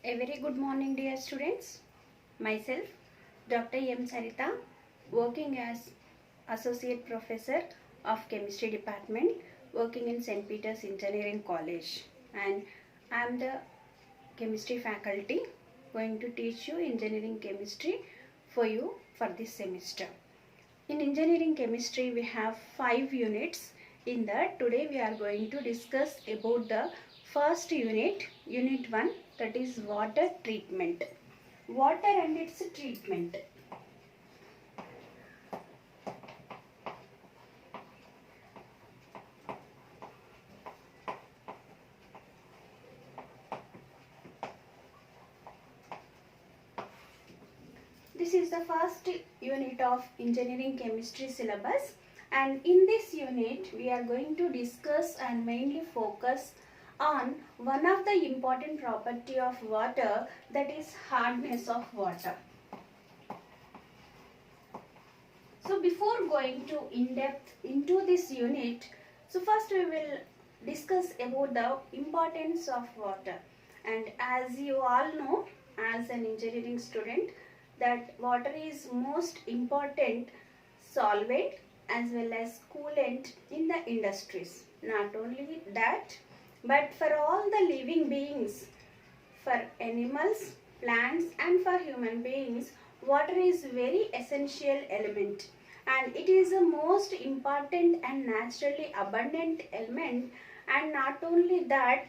A very good morning, dear students. Myself, Dr. M. Sarita, working as Associate Professor of Chemistry Department, working in St. Peter's Engineering College. And I am the chemistry faculty going to teach you engineering chemistry for you for this semester. In engineering chemistry, we have 5 units. In that, today we are going to discuss about the first unit, unit 1, that is water treatment. Water and its treatment. This is the first unit of engineering chemistry syllabus, and in this unit we are going to discuss and mainly focus on one of the important property of water, that is hardness of water. So before going to in depth into this unit, so first we will discuss about the importance of water. And as you all know, as an engineering student, that water is most important solvent as well as coolant in the industries. Not only that, but for all the living beings, for animals, plants and for human beings, water is very essential element, and it is the most important and naturally abundant element. And not only that,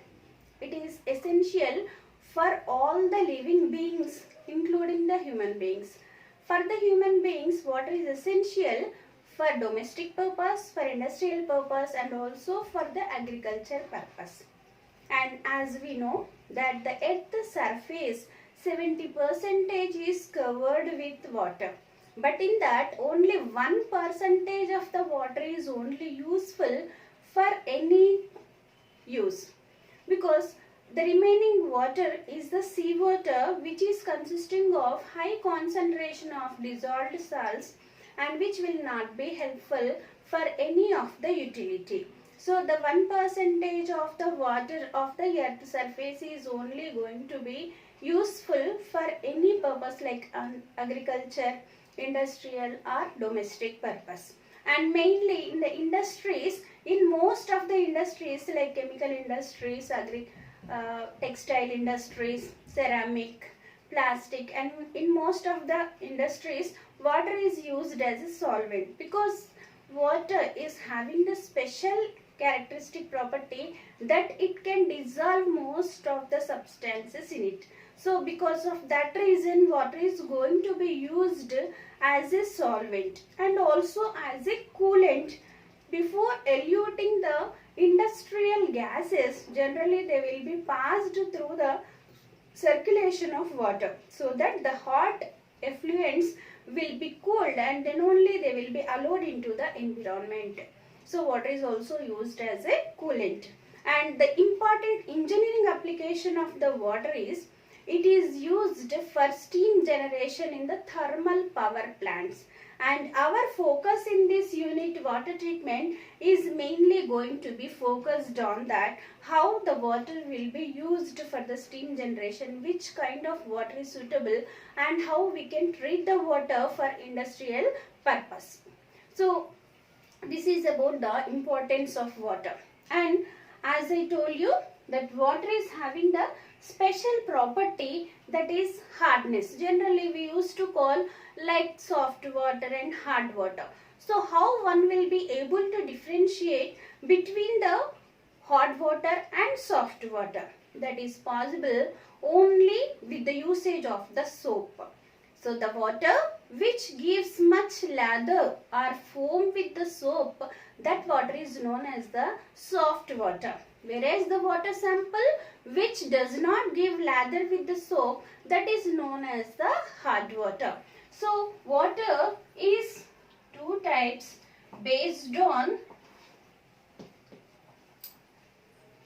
it is essential for all the living beings including the human beings. For the human beings, water is essential for domestic purpose, for industrial purpose and also for the agriculture purpose. And as we know that the earth's surface 70% is covered with water, but in that only 1% of the water is only useful for any use, because the remaining water is the seawater, which is consisting of high concentration of dissolved salts and which will not be helpful for any of the utility. So the 1% of the water of the earth surface is only going to be useful for any purpose like agriculture, industrial or domestic purpose. And mainly in the industries, in most of the industries like chemical industries, textile industries, ceramic, plastic, and in most of the industries, water is used as a solvent, because water is having the special characteristic property that it can dissolve most of the substances in it. So because of that reason, water is going to be used as a solvent and also as a coolant. Before eluting the industrial gases, generally they will be passed through the circulation of water, so that the hot effluents will be cooled and then only they will be allowed into the environment. So water is also used as a coolant. And the important engineering application of the water is, it is used for steam generation in the thermal power plants. And our focus in this unit, water treatment, is mainly going to be focused on that, how the water will be used for the steam generation, which kind of water is suitable, and how we can treat the water for industrial purpose. So this is about the importance of water. And as I told you, that water is having the special property, that is hardness. Generally we used to call like soft water and hard water. So how one will be able to differentiate between the hot water and soft water? That is possible only with the usage of the soap. So the water which gives much lather or foam with the soap, that water is known as the soft water. Whereas the water sample which does not give lather with the soap, that is known as the hard water. So water is two types based on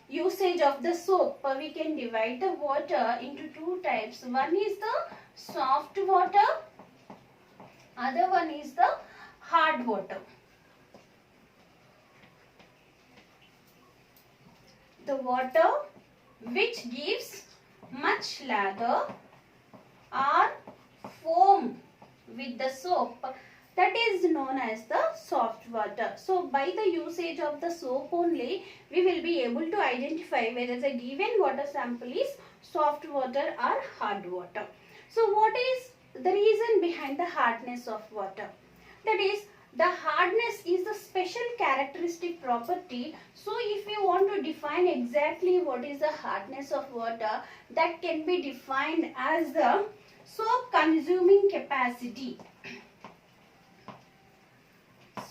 usage of the soap. We can divide the water into two types. One is the soft water, other one is the hard water. The water which gives much lather or foam with the soap, that is known as the soft water. So by the usage of the soap only, we will be able to identify whether the given water sample is soft water or hard water. So what is the reason behind the hardness of water? That is, the hardness is the special characteristic property. So if you want to define exactly what is the hardness of water, that can be defined as the soap consuming capacity.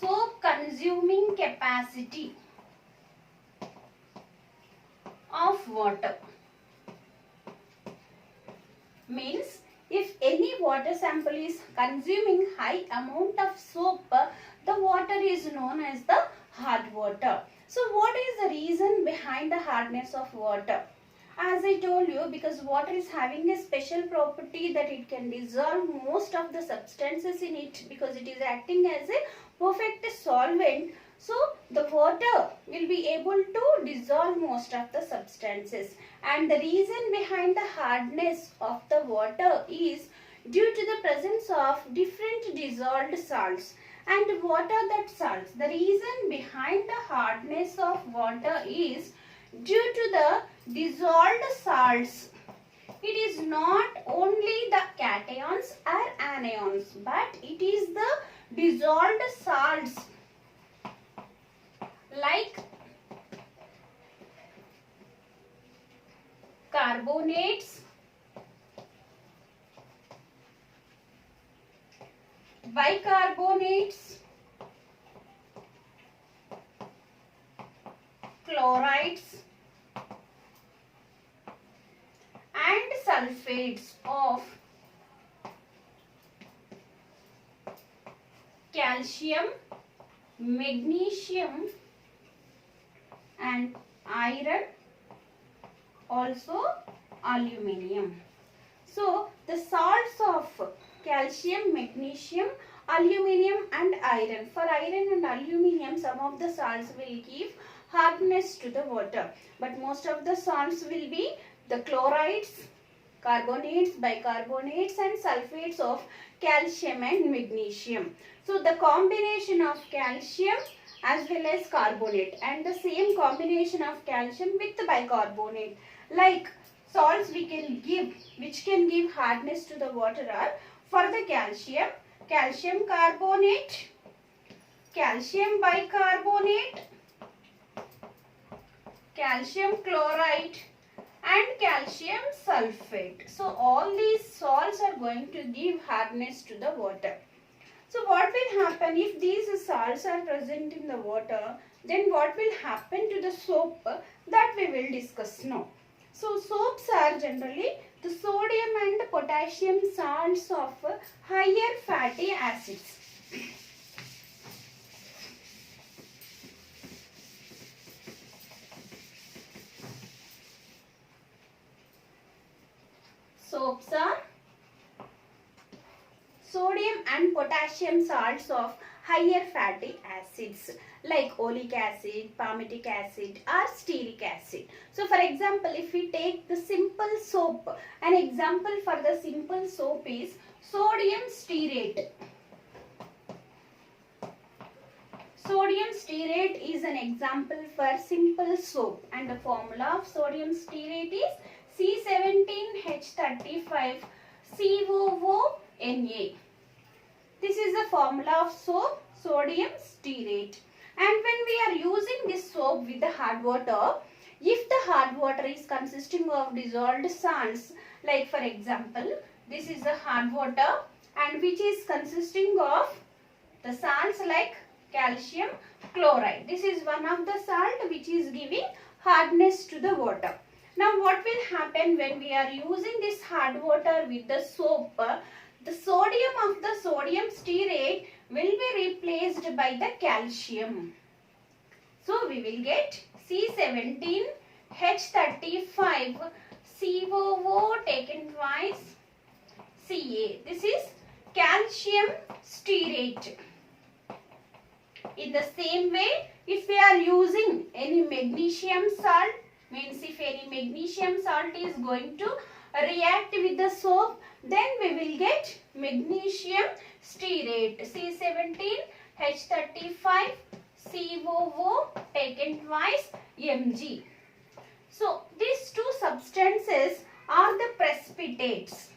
Soap consuming capacity of water. Means if any water sample is consuming high amount of soap, the water is known as the hard water. So what is the reason behind the hardness of water? As I told you, because water is having a special property that it can dissolve most of the substances in it, because it is acting as a perfect solvent. So the water will be able to dissolve most of the substances, and the reason behind the hardness of the water is due to the presence of different dissolved salts. And what are that salts? The reason behind the hardness of water is due to the dissolved salts. It is not only the cations or anions, but it is the dissolved salts like carbonates, bicarbonates, chlorides and sulfates of calcium, magnesium and iron, also aluminium. So the salts of calcium, magnesium, aluminium and iron. For iron and aluminium, some of the salts will give hardness to the water, but most of the salts will be the chlorides, carbonates, bicarbonates and sulfates of calcium and magnesium. So the combination of calcium as well as carbonate, and the same combination of calcium with the bicarbonate, like salts we can give, which can give hardness to the water, are for the calcium, calcium carbonate, calcium bicarbonate, calcium chloride and calcium sulfate. So all these salts are going to give hardness to the water. So what will happen if these salts are present in the water? Then what will happen to the soap? That we will discuss now. So soaps are generally the sodium and potassium salts of higher fatty acids. Soaps are sodium and potassium salts of higher fatty acids like oleic acid, palmitic acid or stearic acid. So for example, if we take the simple soap, an example for the simple soap is sodium stearate. Sodium stearate is an example for simple soap, and the formula of sodium stearate is C17H35COONA. This is the formula of soap, sodium stearate. And when we are using this soap with the hard water, if the hard water is consisting of dissolved salts, like for example, this is the hard water and which is consisting of the salts like calcium chloride. This is one of the salt which is giving hardness to the water. Now what will happen when we are using this hard water with the soap? The sodium of the sodium stearate will be replaced by the calcium. So we will get C17H35COO taken twice Ca. This is calcium stearate. In the same way, if we are using any magnesium salt, means if any magnesium salt is going to react with the soap, then we will get magnesium stearate, C17H35 COO taken twice Mg. So these two substances are the precipitates.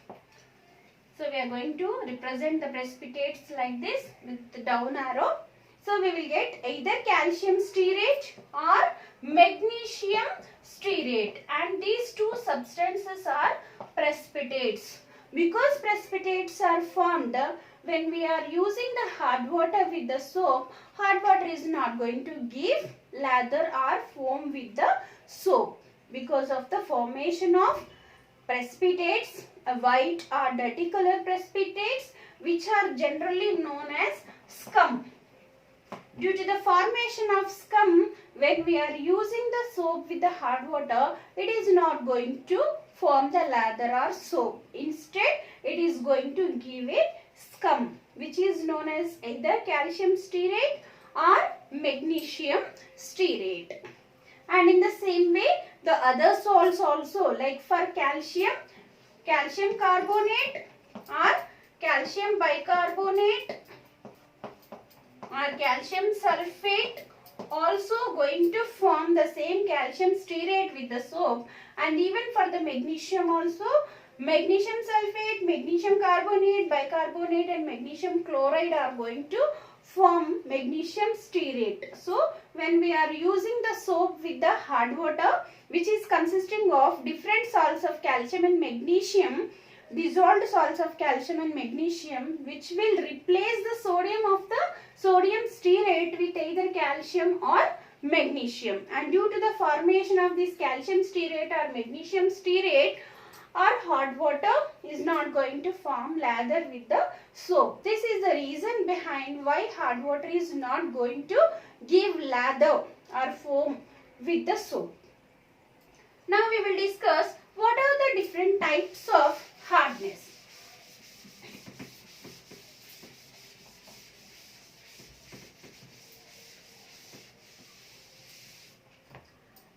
So we are going to represent the precipitates like this with the down arrow. So we will get either calcium stearate or magnesium stearate, and these two substances are precipitates. Because precipitates are formed when we are using the hard water with the soap, hard water is not going to give lather or foam with the soap because of the formation of precipitates, white or dirty color precipitates, which are generally known as scum. Due to the formation of scum, when we are using the soap with the hard water, it is not going to form the lather or soap. Instead, it is going to give a scum, which is known as either calcium stearate or magnesium stearate. And in the same way, the other salts also, like for calcium carbonate or calcium bicarbonate or calcium sulfate, also going to form the same calcium stearate with the soap. And even for the magnesium also, magnesium sulfate, magnesium carbonate, bicarbonate and magnesium chloride are going to form magnesium stearate. So when we are using the soap with the hard water, which is consisting of different salts of calcium and magnesium, dissolved salts of calcium and magnesium, which will replace the sodium stearate with either calcium or magnesium. And due to the formation of this calcium stearate or magnesium stearate, our hot water is not going to form lather with the soap. This is the reason behind why hot water is not going to give lather or foam with the soap. Now we will discuss what are the different types of hardness.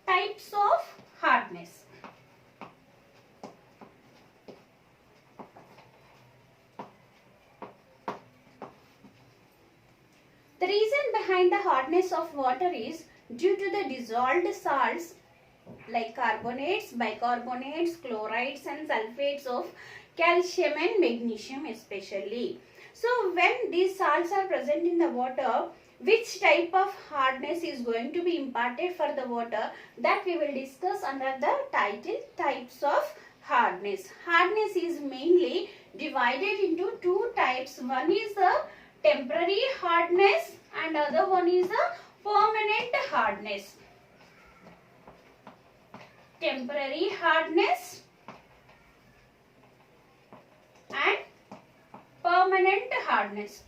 Types of hardness. The reason behind the hardness of water is due to the dissolved salts like carbonates, bicarbonates, chlorides and sulfates of calcium and magnesium especially. So when these salts are present in the water, which type of hardness is going to be imparted for the water, that we will discuss under the title types of hardness. Hardness is mainly divided into two types. One is the temporary hardness and other one is a permanent hardness. Temporary hardness and permanent hardness.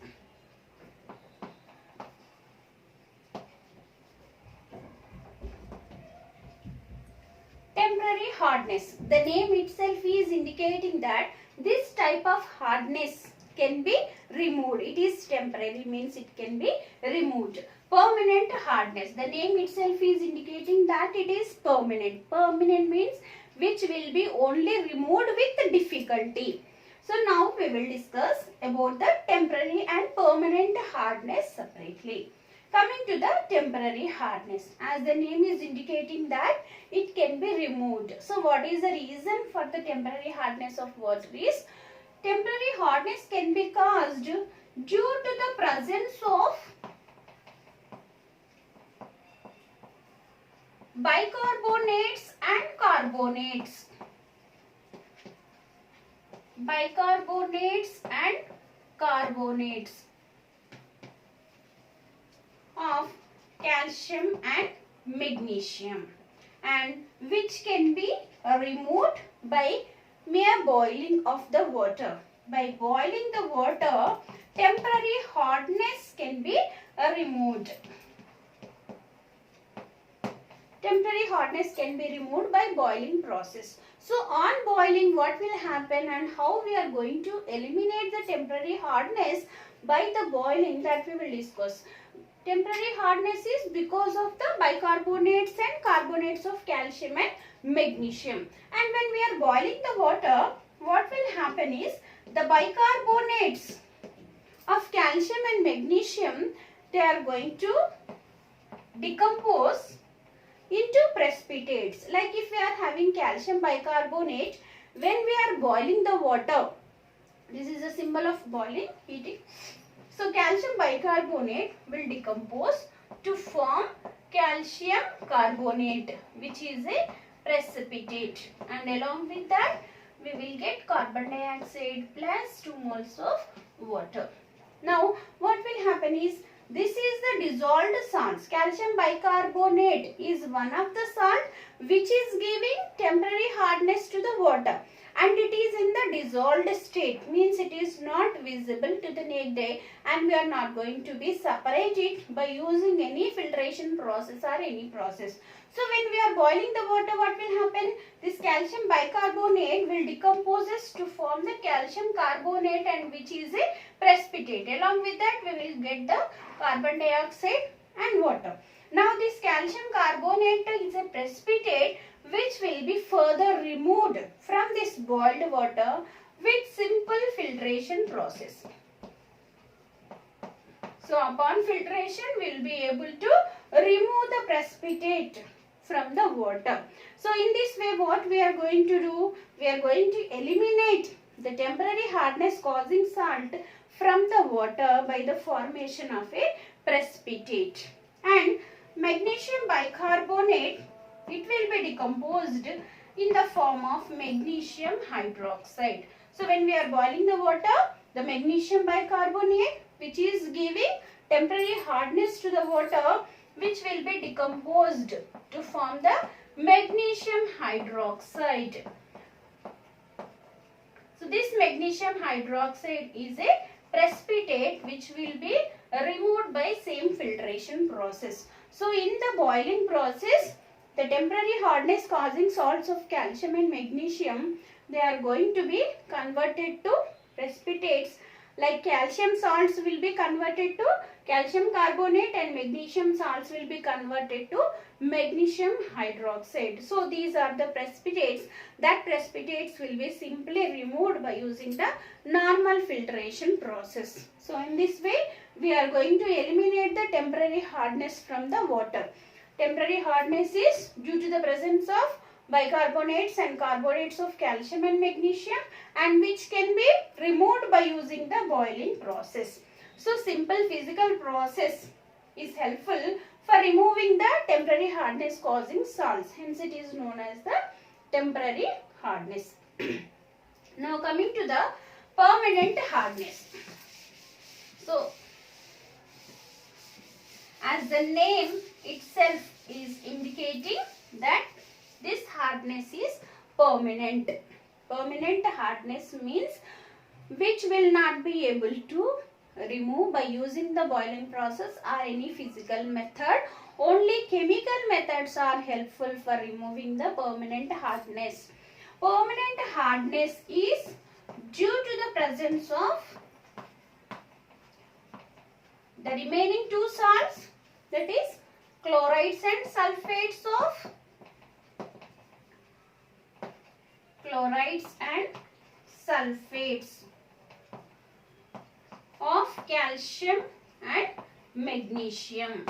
Temporary hardness. The name itself is indicating that this type of hardness can be removed. It is temporary, means it can be removed. Permanent hardness. The name itself is indicating that it is permanent. Permanent means which will be only removed with difficulty. So now we will discuss about the temporary and permanent hardness separately. Coming to the temporary hardness, as the name is indicating that it can be removed. So what is the reason for the temporary hardness of water is, temporary hardness can be caused due to the presence of bicarbonates and carbonates. Bicarbonates and carbonates of calcium and magnesium, and which can be removed by mere boiling of the water. By boiling the water, temporary hardness can be removed. Temporary hardness can be removed by boiling process. So on boiling, what will happen and how we are going to eliminate the temporary hardness by the boiling, that we will discuss. Temporary hardness is because of the bicarbonates and carbonates of calcium and magnesium. And when we are boiling the water, what will happen is the bicarbonates of calcium and magnesium, they are going to decompose into precipitates. Like if we are having calcium bicarbonate, when we are boiling the water, this is a symbol of boiling, heating. So calcium bicarbonate will decompose to form calcium carbonate, which is a precipitate, and along with that we will get carbon dioxide plus 2 moles of water. Now what will happen is, this is the dissolved salts. Calcium bicarbonate is one of the salt which is giving temporary hardness to the water, and it is in the dissolved state, means it is not visible to the naked eye, and we are not going to be separate it by using any filtration process or any process. So when we are boiling the water, what will happen? This calcium bicarbonate will decompose to form the calcium carbonate, and which is a precipitate. Along with that we will get the carbon dioxide and water. Now this calcium carbonate is a precipitate which will be further removed from this boiled water with simple filtration process. So upon filtration we will be able to remove the precipitate from the water. So in this way what we are going to do? We are going to eliminate the temporary hardness causing salt from the water by the formation of a precipitate. And magnesium bicarbonate, it will be decomposed in the form of magnesium hydroxide. So when we are boiling the water, the magnesium bicarbonate, which is giving temporary hardness to the water, which will be decomposed to form the magnesium hydroxide. So this magnesium hydroxide is a precipitate which will be removed by same filtration process. So in the boiling process, the temporary hardness causing salts of calcium and magnesium, they are going to be converted to precipitates. Like calcium salts will be converted to calcium carbonate, and magnesium salts will be converted to magnesium hydroxide. So these are the precipitates. That precipitates will be simply removed by using the normal filtration process. So in this way we are going to eliminate the temporary hardness from the water. Temporary hardness is due to the presence of bicarbonates and carbonates of calcium and magnesium, and which can be removed by using the boiling process. So simple physical process is helpful for removing the temporary hardness causing salts. Hence it is known as the temporary hardness. Now coming to the permanent hardness. So as the name itself is indicating that this hardness is permanent. Permanent hardness means which will not be able to remove by using the boiling process or any physical method. Only chemical methods are helpful for removing the permanent hardness. Permanent hardness is due to the presence of the remaining two salts, that is chlorides and sulfates of calcium and magnesium.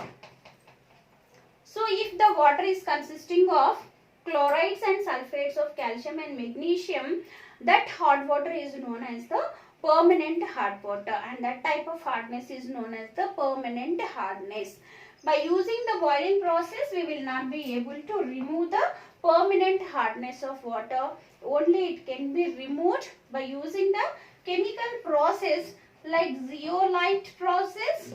So if the water is consisting of chlorides and sulfates of calcium and magnesium, that hot water is known as the permanent hard water, and that type of hardness is known as the permanent hardness. By using the boiling process, we will not be able to remove the permanent hardness of water. Only it can be removed by using the chemical process like zeolite process.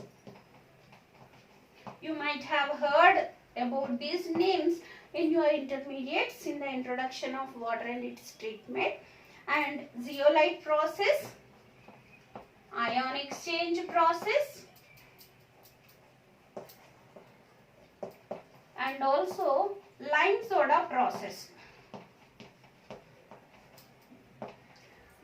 You might have heard about these names in your intermediates in the introduction of water and its treatment. And zeolite process, ion exchange process, and also lime soda process.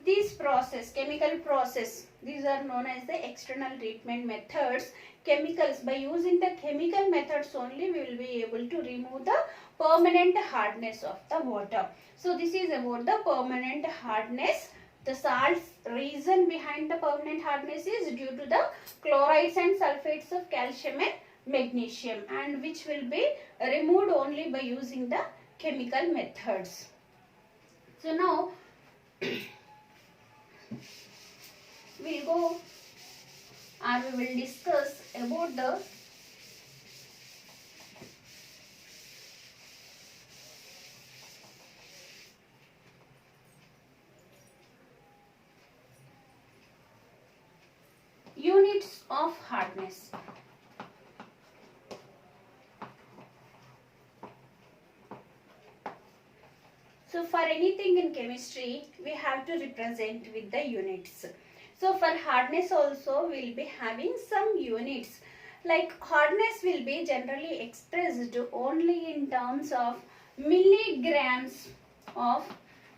These process, chemical process. These are known as the external treatment methods. Chemicals, by using the chemical methods only we will be able to remove the permanent hardness of the water. So this is about the permanent hardness. The salt's reason behind the permanent hardness is due to the chlorides and sulfates of calcium and magnesium, and which will be removed only by using the chemical methods. So now we'll go and we will discuss about the units of hardness. So for anything in chemistry, we have to represent with the units. So for hardness also, we'll be having some units. Like hardness will be generally expressed only in terms of milligrams of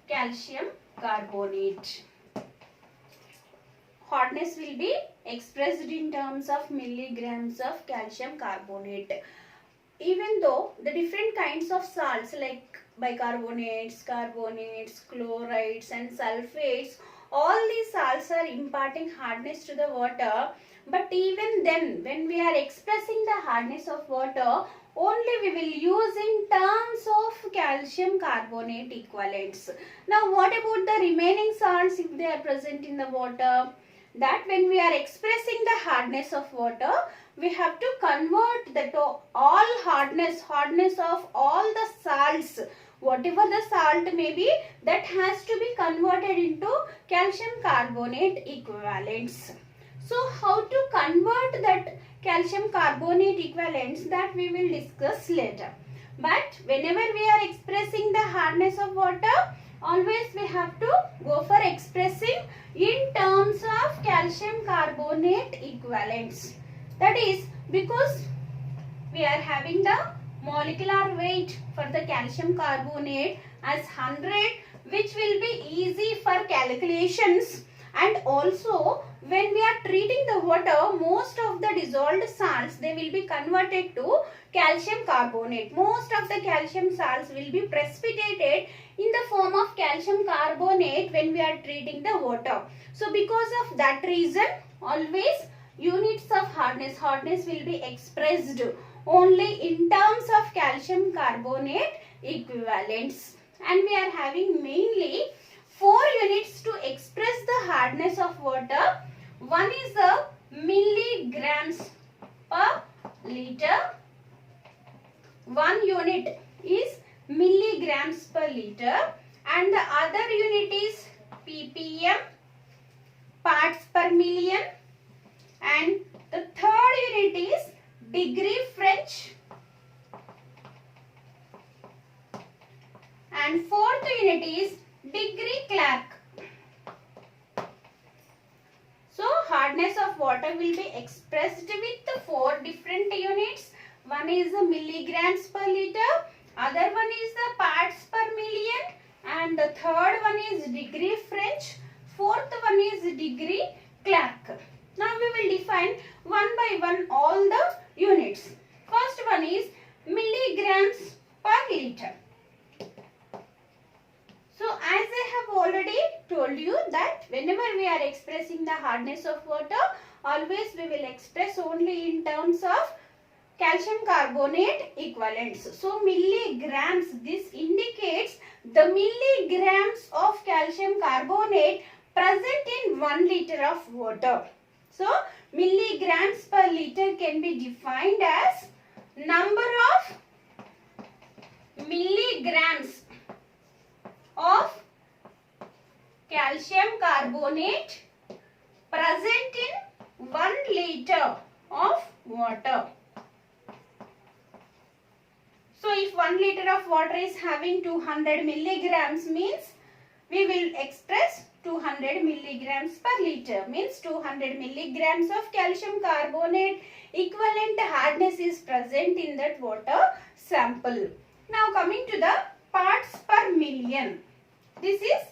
calcium carbonate. Hardness will be expressed in terms of milligrams of calcium carbonate. Even though the different kinds of salts like bicarbonates, carbonates, chlorides and sulfates, all these salts are imparting hardness to the water, but even then when we are expressing the hardness of water, only we will use in terms of calcium carbonate equivalents. Now what about the remaining salts if they are present in the water? That when we are expressing the hardness of water, we have to convert that to all hardness of all the salts, whatever the salt may be, that has to be converted into calcium carbonate equivalents. So how to convert that calcium carbonate equivalents, that we will discuss later. But whenever we are expressing the hardness of water, always we have to go for expressing in terms of calcium carbonate equivalents. That is because we are having the molecular weight for the calcium carbonate as 100, which will be easy for calculations, and also when we are treating the water, most of the dissolved salts, they will be converted to calcium carbonate. Most of the calcium salts will be precipitated in the form of calcium carbonate when we are treating the water. So because of that reason, always units of hardness will be expressed only in terms of calcium carbonate equivalents. And we are having mainly 4 units to express the hardness of water. One is the milligrams per liter. One unit is milligrams per liter, and the other unit is ppm, parts per million, and the third unit is degree French, and fourth unit is degree Clark. So hardness of water will be expressed with 4 different units. One is the milligrams per liter, other one is the parts per million, and the third one is degree French, fourth one is degree Clark. Now we will define one by one all the units. First one is milligrams per liter. So as I have already told you that whenever we are expressing the hardness of water, always we will express only in terms of calcium carbonate equivalents. So milligrams, this indicates the milligrams of calcium carbonate present in 1 liter of water. So milligrams per liter can be defined as number of milligrams of calcium carbonate present in 1 liter of water. So if 1 liter of water is having 200 milligrams, means we will express 200 milligrams per liter, means 200 milligrams of calcium carbonate equivalent hardness is present in that water sample. Now coming to the parts per million. This is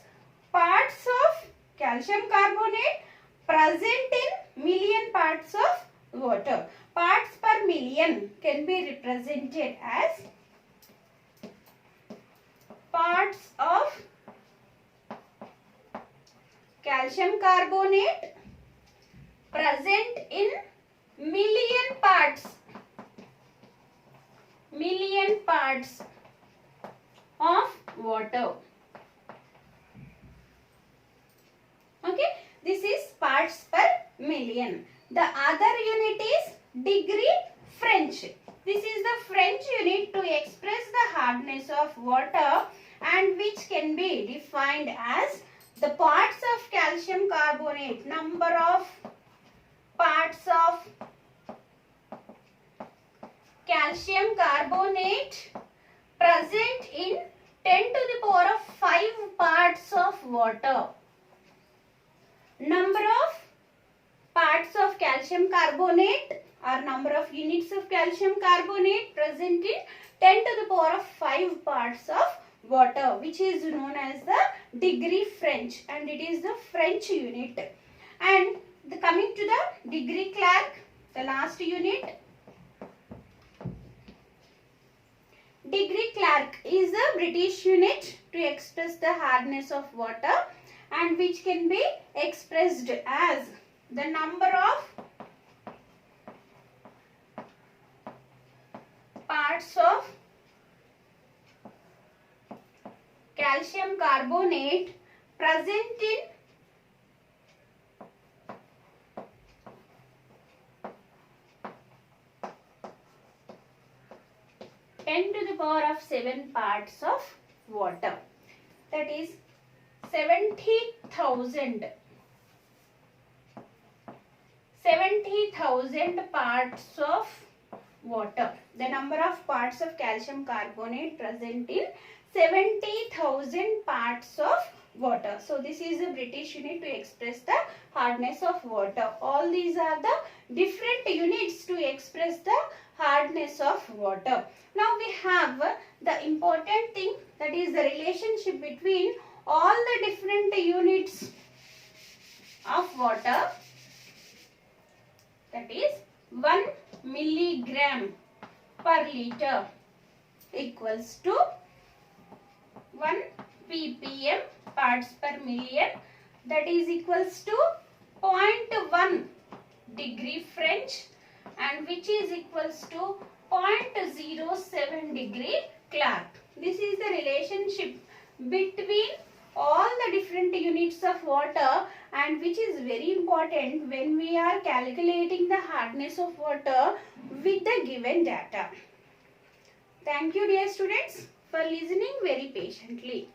parts of calcium carbonate present in million parts of water. Parts per million can be represented as parts of calcium carbonate present in million parts of water. Okay, this is parts per million. The other unit is degree French. This is the French unit to express the hardness of water and which can be defined as the parts of calcium carbonate, number of parts of calcium carbonate present in 10 to the power of 5 parts of water. Number of parts of calcium carbonate or number of units of calcium carbonate present in 10 to the power of 5 parts of water, which is known as the degree French, and it is the French unit. And coming to the degree Clerk, the last unit. Degree Clerk is a British unit to express the hardness of water and which can be expressed as the number of parts of calcium carbonate present in 10 to the power of 7 parts of water. That is 70,000 parts of water. The number of parts of calcium carbonate present in 70,000 parts of water. So this is a British unit to express the hardness of water. All these are the different units to express the hardness of water. Now we have the important thing, that is the relationship between all the different units of water. That is 1 milligram per liter equals to 1 ppm parts per million, that is equals to 0.1 degree French, and which is equals to 0.07 degree Clerk. This is the relationship between all the different units of water, and which is very important when we are calculating the hardness of water with the given data. Thank you, dear students, for listening very patiently.